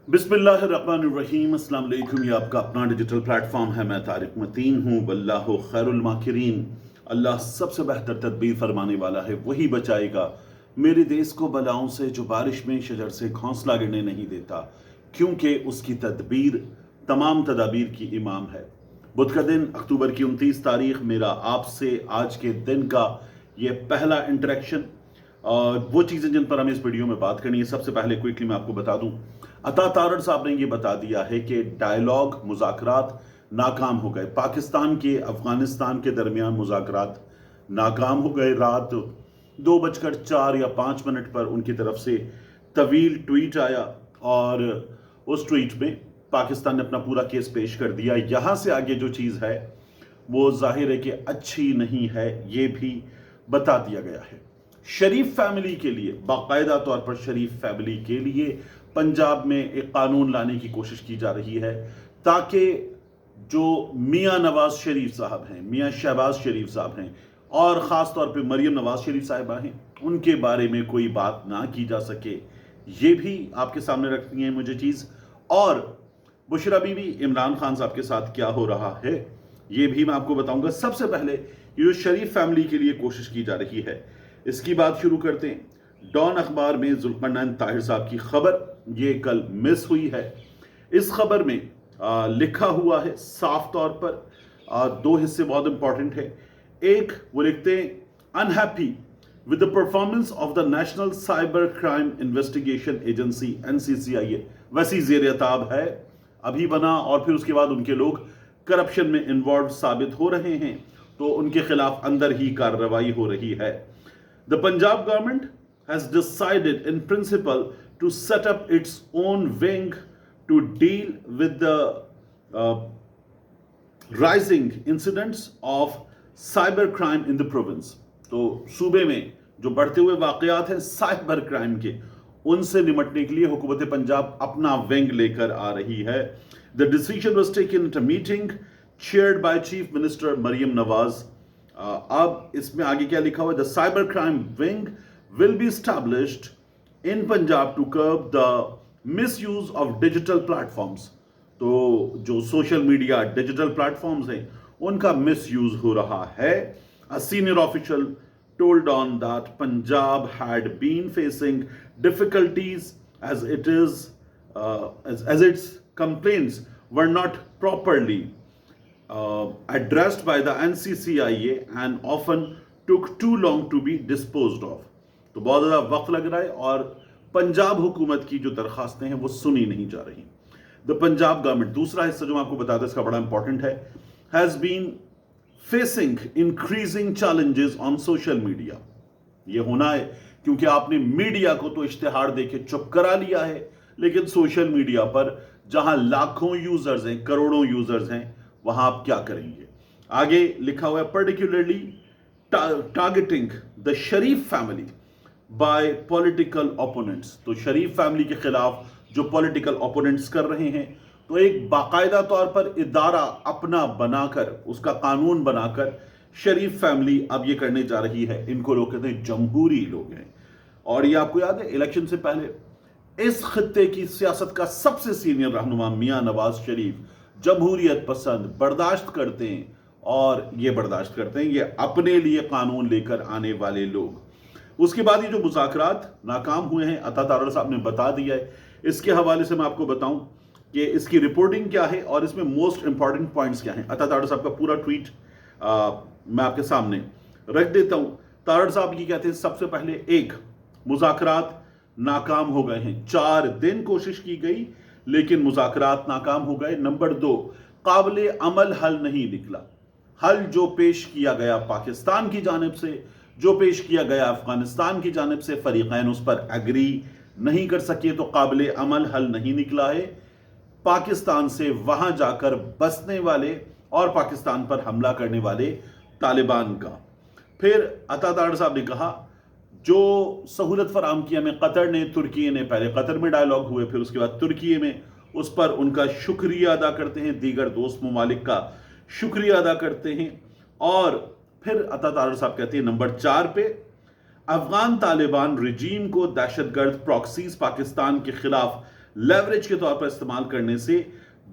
बिस्मिल्लाहिर्रहमानिर्रहीम। अस्सलाम वालेकुम। ये आपका अपना डिजिटल प्लेटफॉर्म है। मैं तारिक मतीन हूँ। वल्लाहु खैरुल माकिरीन। अल्लाह सबसे बेहतर तदबीर फरमाने वाला है, वही बचाएगा मेरे देश को बलाओं से, जो बारिश में शजर से घोंसला गिरने नहीं देता, क्योंकि उसकी तदबीर तमाम तदाबीर की इमाम है। बुध का दिन अक्टूबर की 29 तारीख मेरा आपसे आज के दिन का ये पहला इंटरेक्शन और वो चीज़ें जिन पर हमें इस वीडियो में बात करनी है। सबसे पहले क्विकली मैं आपको बता दूं, अता तारड़ साहब ने ये बता दिया है कि डायलॉग मुज़ाकरात नाकाम हो गए। पाकिस्तान के अफगानिस्तान के दरमियान मुज़ाकरात नाकाम हो गए। रात 2:04 या 5 मिनट पर उनकी तरफ से तवील ट्वीट आया और उस ट्वीट में पाकिस्तान ने अपना पूरा केस पेश कर दिया। यहाँ से आगे जो चीज़ है वो जाहिर है कि अच्छी नहीं है, ये भी बता दिया गया है। शरीफ फैमिली के लिए, बाकायदा तौर पर शरीफ फैमिली के लिए पंजाब में एक कानून लाने की कोशिश की जा रही है, ताकि जो मियां नवाज शरीफ साहब हैं, मियां शहबाज शरीफ साहब हैं और ख़ास तौर पे मरियम नवाज शरीफ साहिबा हैं, उनके बारे में कोई बात ना की जा सके। ये भी आपके सामने रखनी है मुझे चीज़। और बुशरा बीवी, इमरान खान साहब के साथ क्या हो रहा है, ये भी मैं आपको बताऊंगा। सबसे पहले ये जो शरीफ फैमिली के लिए कोशिश की जा रही है, इसकी बात शुरू करते हैं। डॉन अखबार में जुल्फकारनैन ताहिर साहब की खबर ये कल मिस हुई है। इस खबर में लिखा हुआ है साफ तौर पर, दो हिस्से बहुत इंपॉर्टेंट है। एक, वो लिखते हैं, unhappy with the performance of the national cyber crime investigation agency NCCIA। वैसी ज़ेर-ए-ताब है, अभी बना और फिर उसके बाद उनके लोग करप्शन में इन्वॉल्व साबित हो रहे हैं, तो उनके खिलाफ अंदर ही कार्रवाई हो रही है। The Punjab government has decided in principle to set up its own wing to deal with the rising incidents of cyber crime in the province। तो सूबे में जो बढ़ते हुए वाकयात हैं साइबर क्राइम के, उनसे निपटने के लिए हुकूमत पंजाब अपना विंग लेकर आ रही है। The decision was taken at a meeting chaired by Chief Minister Maryam Nawaz। अब इसमें आगे क्या लिखा हुआ है, the cyber crime wing will be established in Punjab to curb the misuse of digital platforms. तो जो सोशल मीडिया डिजिटल प्लेटफॉर्म्स हैं, उनका मिस यूज हो रहा है। A senior official told on that Punjab had been facing difficulties as its complaints were not properly addressed by the NCCIA and often took too long to be disposed of। तो बहुत ज़्यादा वक्त लग रहा है और पंजाब हुकूमत की जो दरखास्तें हैं वो सुनी नहीं जा रही। द पंजाब गवर्नमेंट, दूसरा हिस्सा जो मैं आपको बताता इसका बड़ा इंपॉर्टेंट है, has been facing increasing challenges on social media. ये होना है क्योंकि आपने मीडिया को तो इश्तिहार देके चुप करा लिया है, लेकिन सोशल मीडिया पर जहां लाखों यूजर्स हैं, करोड़ों यूजर्स हैं, वहां आप क्या करेंगे। आगे लिखा हुआ है, particularly targeting the Sharif family by political opponents. तो शरीफ फैमिली के खिलाफ जो पॉलिटिकल ओपोनेंट्स कर रहे हैं, तो एक बाकायदा तौर पर इदारा अपना बनाकर, उसका कानून बनाकर शरीफ फैमिली अब ये करने जा रही है। इनको लोग कहते हैं जमहूरी लोग हैं। और ये आपको याद है, इलेक्शन से पहले इस खित्ते की सियासत का सबसे सीनियर रहनुमा मियां नवाज शरीफ जमहूरियत पसंद बर्दाश्त करते हैं, और ये बर्दाश्त करते हैं ये अपने लिए कानून लेकर आने वाले लोग। उसके बाद ये जो मुज़ाकरात नाकाम हुए हैं, अता तारड़ साहब ने बता दिया है। इसके हवाले से मैं आपको बताऊं कि इसकी रिपोर्टिंग क्या है और इसमें मोस्ट इंपॉर्टेंट पॉइंट्स क्या हैं। अता तारड़ साहब का पूरा ट्वीट मैं आपके सामने रख देता हूं। तारड़ साहब ये कहते हैं, सबसे पहले, एक, मुज़ाकरात नाकाम हो गए हैं। 4 दिन कोशिश की गई लेकिन मुज़ाकरात नाकाम हो गए। नंबर 2, काबिले अमल हल नहीं निकला। हल जो पेश किया गया पाकिस्तान की जानिब से, जो पेश किया गया अफगानिस्तान की जानिब से, फरीक़ैन उस पर एग्री नहीं कर सके, तो काबिले अमल हल नहीं निकला है पाकिस्तान से वहां जाकर बसने वाले और पाकिस्तान पर हमला करने वाले तालिबान का। फिर अता तारड़ साहब ने कहा, जो सहूलत फराम की हमें कतर ने, तुर्की ने, पहले कतर में डायलॉग हुए, फिर उसके बाद तुर्की में, उस पर उनका शुक्रिया अदा करते हैं, दीगर दोस्त ममालिक का शुक्रिया अदा करते हैं। और फिर अता तारड़ साहब कहते हैं नंबर 4 पे, अफगान तालिबान रजीम को दहशतगर्द प्रॉक्सीज पाकिस्तान के खिलाफ لیوریج کے طور پر استعمال کرنے سے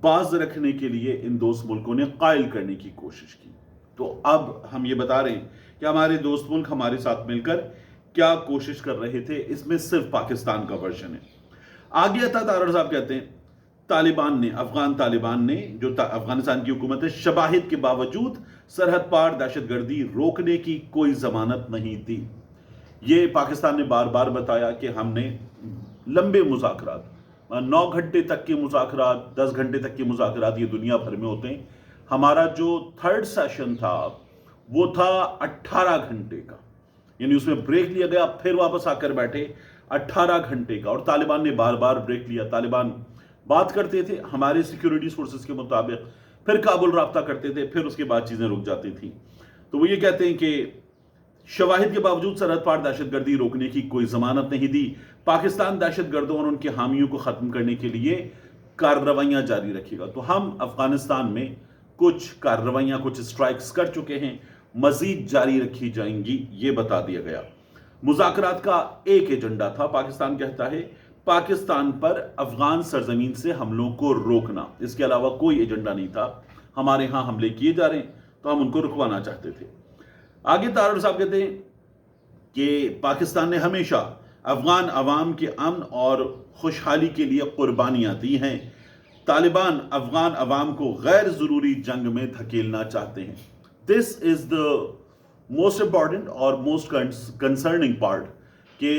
باز رکھنے کے لیے ان دوست ملکوں نے قائل کرنے کی کوشش کی۔ تو اب ہم یہ بتا رہے ہیں کہ ہمارے دوست ملک ہمارے ساتھ مل کر کیا کوشش کر رہے تھے، اس میں صرف پاکستان کا ورژن ہے۔ آگے عطا تارڑ صاحب کہتے ہیں افغان طالبان نے جو افغانستان کی حکومت ہے، شواہد کے باوجود سرحد پار دہشت گردی روکنے کی کوئی ضمانت نہیں تھی۔ یہ پاکستان نے بار بار بتایا کہ ہم نے لمبے مذاکرات، 9 گھنٹے تک کے مذاکرات، 10 گھنٹے تک کے مذاکرات یہ دنیا بھر میں ہوتے ہیں۔ ہمارا جو تھرڈ سیشن تھا وہ تھا 18 گھنٹے کا، یعنی اس میں بریک لیا گیا، پھر واپس آ کر بیٹھے 18 گھنٹے کا، اور طالبان نے بار بار بریک لیا۔ طالبان بات کرتے تھے ہمارے سیکیورٹی فورسز کے مطابق، پھر کابل رابطہ کرتے تھے، پھر اس کے بعد چیزیں رک جاتی تھیں۔ تو وہ یہ کہتے ہیں کہ شواہد کے باوجود سرحد پار دہشت گردی روکنے کی کوئی ضمانت نہیں دی۔ پاکستان دہشت گردوں اور ان کے حامیوں کو ختم کرنے کے لیے کارروائیاں جاری رکھے گا۔ تو ہم افغانستان میں کچھ کارروائیاں، کچھ اسٹرائکس کر چکے ہیں، مزید جاری رکھی جائیں گی، یہ بتا دیا گیا۔ مذاکرات کا ایک ایجنڈا تھا، پاکستان کہتا ہے پاکستان پر افغان سرزمین سے حملوں کو روکنا، اس کے علاوہ کوئی ایجنڈا نہیں تھا۔ ہمارے ہاں حملے کیے جا رہے ہیں تو ہم ان کو رکوانا چاہتے تھے۔ آگے تارڑ صاحب کہتے ہیں کہ پاکستان نے ہمیشہ افغان عوام کے امن اور خوشحالی کے لیے قربانیاں دی ہیں۔ طالبان افغان عوام کو غیر ضروری جنگ میں دھکیلنا چاہتے ہیں۔ دس از دا موسٹ امپورٹنٹ اور موسٹ کنسرننگ پارٹ، کہ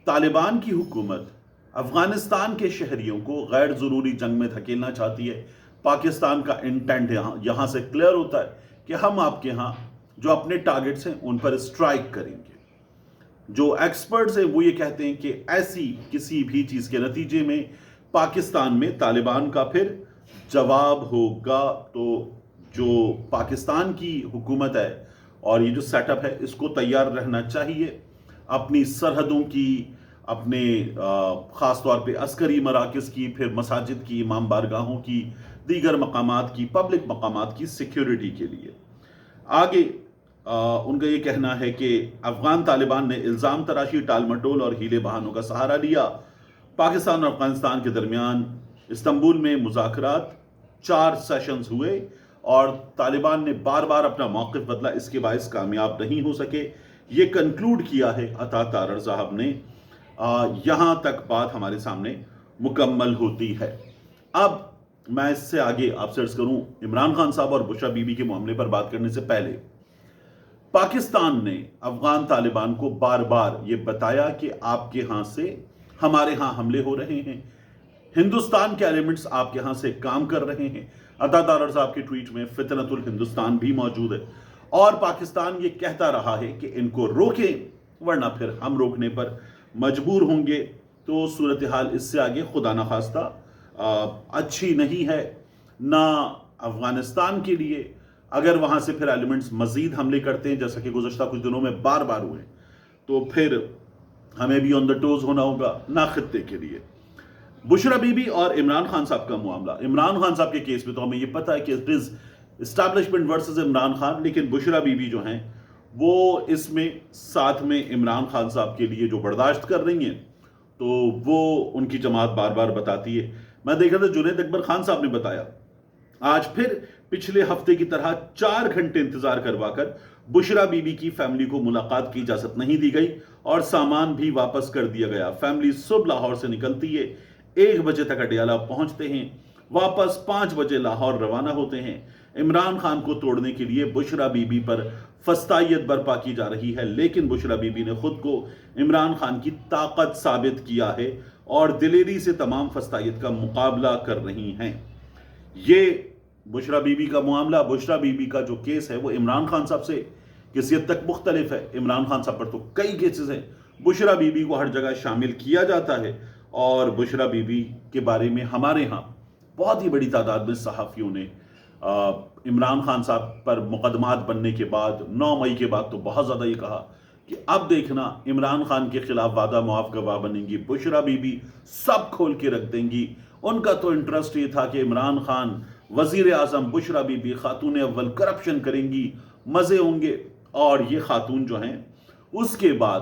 طالبان کی حکومت افغانستان کے شہریوں کو غیر ضروری جنگ میں دھکیلنا چاہتی ہے۔ پاکستان کا انٹینٹ یہاں سے کلیئر ہوتا ہے کہ ہم آپ کے ہاں جو اپنے ٹارگٹس ہیں ان پر اسٹرائک کریں گے۔ جو ایکسپرٹس ہیں وہ یہ کہتے ہیں کہ ایسی کسی بھی چیز کے نتیجے میں پاکستان میں طالبان کا پھر جواب ہوگا۔ تو جو پاکستان کی حکومت ہے اور یہ جو سیٹ اپ ہے، اس کو تیار رہنا چاہیے اپنی سرحدوں کی، اپنے خاص طور پہ عسکری مراکز کی، پھر مساجد کی، امام بارگاہوں کی، دیگر مقامات کی، پبلک مقامات کی سیکیورٹی کے لیے۔ آگے ان کا یہ کہنا ہے کہ افغان طالبان نے الزام تراشی، ٹال مٹول اور ہیلے بہانوں کا سہارا لیا۔ پاکستان اور افغانستان کے درمیان استنبول میں مذاکرات 4 سیشنز ہوئے اور طالبان نے بار بار اپنا موقف بدلا، اس کے باعث کامیاب نہیں ہو سکے۔ یہ کنکلوڈ کیا ہے عطا تارڑ صاحب نے۔ یہاں تک بات ہمارے سامنے مکمل ہوتی ہے۔ اب میں اس سے آگے آپ سے عرض کروں، عمران خان صاحب اور بشرا بی بی کے معاملے پر بات کرنے سے پہلے، پاکستان نے افغان طالبان کو بار بار یہ بتایا کہ آپ کے ہاں سے ہمارے ہاں حملے ہو رہے ہیں، ہندوستان کے ایلیمنٹس آپ کے ہاں سے کام کر رہے ہیں۔ عطا تارڑ صاحب کے ٹویٹ میں فتنۃ الہندوستان بھی موجود ہے، اور پاکستان یہ کہتا رہا ہے کہ ان کو روکیں ورنہ پھر ہم روکنے پر مجبور ہوں گے۔ تو صورتحال اس سے آگے خدا نخواستہ اچھی نہیں ہے، نہ افغانستان کے لیے، اگر وہاں سے پھر ایلیمنٹس مزید حملے کرتے ہیں جیسا کہ گزشتہ کچھ دنوں میں بار بار ہوئے، تو پھر ہمیں بھی آن دا ٹوز ہونا ہوگا، نہ خطے کے لیے۔ بشرا بی بی اور عمران خان صاحب کا معاملہ، عمران خان صاحب کے کیس میں تو ہمیں یہ پتہ ہے کہ it is establishment versus Imran Khan, لیکن بشرا بی بی جو ہیں وہ اس میں ساتھ میں عمران خان صاحب کے لیے جو برداشت کر رہی ہیں، تو وہ ان کی جماعت بار بار بتاتی ہے۔ میں دیکھ رہا تھا جنید اکبر خان صاحب نے بتایا، آج پھر پچھلے ہفتے کی طرح 4 گھنٹے انتظار کروا کر بشرا بی بی کی فیملی کو ملاقات کی اجازت نہیں دی گئی اور سامان بھی واپس کر دیا گیا۔ فیملی صبح لاہور سے نکلتی ہے، 1 بجے تک اڈیالہ پہنچتے ہیں، واپس 5 بجے لاہور روانہ ہوتے ہیں۔ عمران خان کو توڑنے کے لیے بشرا بی بی پر فسطائیت برپا کی جا رہی ہے، لیکن بشرا بی بی نے خود کو عمران خان کی طاقت ثابت کیا ہے اور دلیری سے تمام فسطائیت کا مقابلہ کر رہی ہیں۔ یہ بشرا بی بی کا معاملہ، بشرا بی بی کا جو کیس ہے وہ عمران خان صاحب سے کسی حد تک مختلف ہے۔ عمران خان صاحب پر تو کئی کیسز ہیں، بشرا بی بی کو ہر جگہ شامل کیا جاتا ہے، اور بشرا بی بی کے بارے میں ہمارے ہاں بہت ہی بڑی تعداد میں صحافیوں نے عمران خان صاحب پر مقدمات بننے کے بعد 9 مئی کے بعد تو بہت زیادہ یہ کہا کہ اب دیکھنا عمران خان کے خلاف وعدہ معاف گواہ بنیں گی، بشرا بی بی سب کھول کے رکھ دیں گی۔ ان کا تو انٹرسٹ یہ تھا کہ عمران خان، وزیر اعظم، بشرا بی بی خاتون اول کرپشن کریں گی، مزے ہوں گے۔ اور یہ خاتون جو ہیں اس کے بعد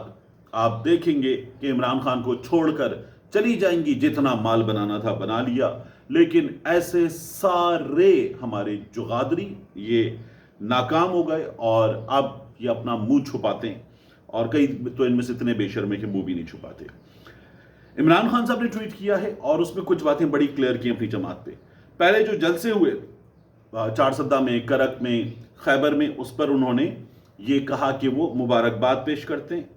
آپ دیکھیں گے کہ عمران خان کو چھوڑ کر चली जाएंगी, जितना माल बनाना था बना लिया। लेकिन ऐसे सारे हमारे जुगादरी ये नाकाम हो गए और अब ये अपना मुंह छुपाते हैं, और कई तो इनमें से इतने बेशर्मे के मुंह भी नहीं छुपाते। इमरान खान साहब ने ट्वीट किया है और उसमें कुछ बातें बड़ी क्लियर की अपनी जमात पे। पहले जो जलसे हुए चारसद्दा में, करक में, खैबर में, उस पर उन्होंने ये कहा कि वो मुबारकबाद पेश करते हैं,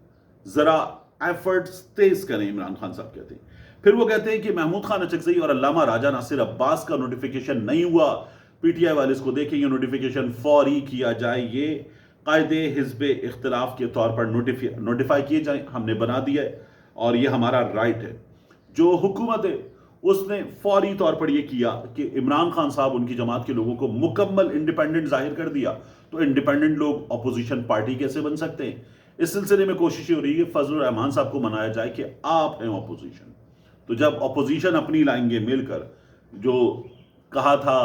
जरा एफर्ट्स तेज करें, इमरान खान साहब कहते हैं। फिर वो कहते हैं कि महमूद खान अचकजई और अल्लामा राजा नासिर अब्बास का नोटिफिकेशन नहीं हुआ, पीटीआई वाले इसको देखें, ये नोटिफिकेशन फौरी किया जाए, ये कायदे हिज़्ब इख्तिलाफ के तौर पर नोटिफाई किए जाए, हमने बना दिया है और ये हमारा राइट है। जो हुकूमत है उसने फौरी तौर पर यह किया कि इमरान खान साहब उनकी जमात के लोगों को मुकम्मल इंडिपेंडेंट जाहिर कर दिया। तो इंडिपेंडेंट लोग अपोजिशन पार्टी कैसे बन सकते हैं? इस सिलसिले में कोशिश हो रही है फजलुर रहमान साहब को मनाया जाए कि आप हैं अपोजिशन। तो जब अपोजिशन अपनी लाएंगे मिलकर, जो कहा था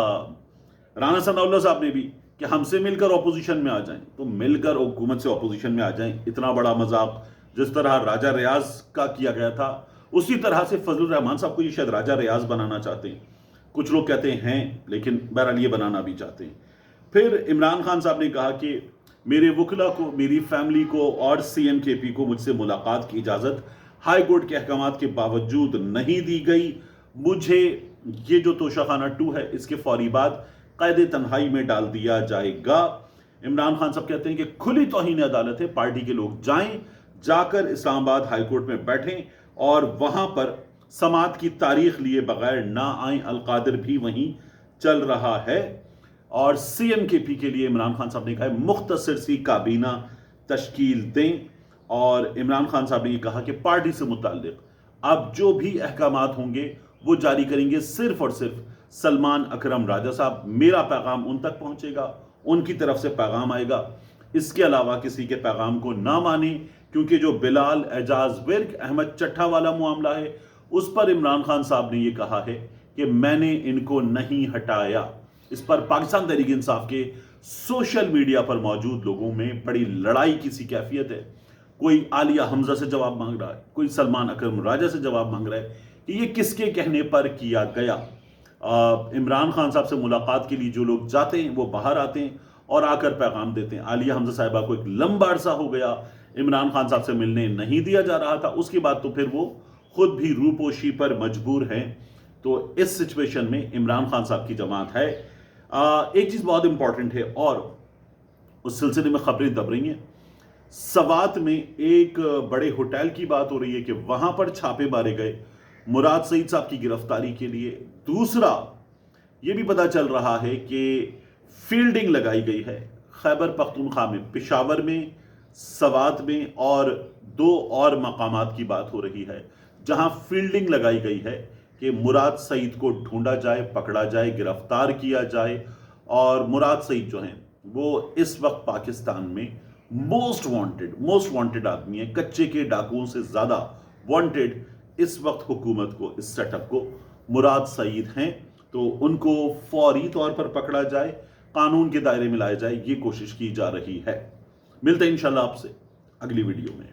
राना सनाउल्लाह साहब ने भी कि हमसे मिलकर अपोजिशन में आ जाएं, तो मिलकर हुकूमत से अपोजिशन में आ जाएं। इतना बड़ा मजाक जिस तरह राजा रियाज का किया गया था, उसी तरह से फजलुर रहमान साहब को ये शायद राजा रियाज बनाना चाहते हैं। कुछ लोग कहते हैं, लेकिन बहरहाल ये बनाना भी चाहते हैं। फिर इमरान खान साहब ने कहा कि मेरे वकला को, मेरी फैमिली को और CMKP को मुझसे मुलाकात की इजाज़त हाई कोर्ट के अहकामात के बावजूद नहीं दी गई। मुझे ये जो तोशाखाना 2 है इसके फौरी बाद क़ैद तन्हाई में डाल दिया जाएगा। इमरान खान साहब कहते हैं कि खुली तौहीन अदालत है, पार्टी के लोग जाएं, जाकर इस्लामाबाद हाई कोर्ट में बैठें और वहां पर समात की तारीख लिए बगैर ना आए। अलकादिर भी वहीं चल रहा है। और CMKP के लिए इमरान खान साहब ने कहा मुख्तसर सी काबीना तश्कील दें। और इमरान खान साहब ने यह कहा कि पार्टी से मुताल्लिक अब जो भी अहकामात होंगे वो जारी करेंगे सिर्फ और सिर्फ सलमान अकरम राजा साहब। मेरा पैगाम उन तक पहुंचेगा, उनकी तरफ से पैगाम आएगा, इसके अलावा किसी के पैगाम को ना माने। क्योंकि जो बिलाल, एजाज विर्क, अहमद चट्ठा वाला मामला है, उस पर इमरान खान साहब ने यह कहा है कि मैंने इनको नहीं हटाया। इस पर पाकिस्तान तहरीक इंसाफ के सोशल मीडिया पर मौजूद लोगों में बड़ी लड़ाई की सी कैफियत है। कोई आलिया हमजा से जवाब मांग रहा है, कोई सलमान अकरम राजा से जवाब मांग रहा है कि ये किसके कहने पर किया गया। इमरान खान साहब से मुलाकात के लिए जो लोग जाते हैं वो बाहर आते हैं और आकर पैगाम देते हैं। आलिया हमजा साहिबा को एक लंबा अरसा हो गया इमरान खान साहब से मिलने नहीं दिया जा रहा था, उसके बाद तो फिर वो खुद भी रूपोशी पर मजबूर हैं। तो इस सिचुएशन में इमरान खान साहब की जमात है। एक चीज़ बहुत इंपॉर्टेंट है और उस सिलसिले में खबरें दब रही हैं। सवात में एक बड़े होटल की बात हो रही है कि वहां पर छापे मारे गए मुराद सईद साहब की गिरफ्तारी के लिए। दूसरा यह भी पता चल रहा है कि फील्डिंग लगाई गई है खैबर पख्तूनख्वा में, पेशावर में, सवात में और 2 और मकामात की बात हो रही है जहां फील्डिंग लगाई गई है कि मुराद सईद को ढूंढा जाए, पकड़ा जाए, गिरफ्तार किया जाए। और मुराद सईद जो हैं वो इस वक्त पाकिस्तान में मोस्ट वांटेड आदमी है। कच्चे के डाकुओं से ज्यादा वांटेड इस वक्त हुकूमत को, इस सेटअप को मुराद सईद हैं। तो उनको फौरी तौर पर पकड़ा जाए, कानून के दायरे में लाया जाए, ये कोशिश की जा रही है। मिलते हैं इंशाल्लाह आपसे अगली वीडियो में।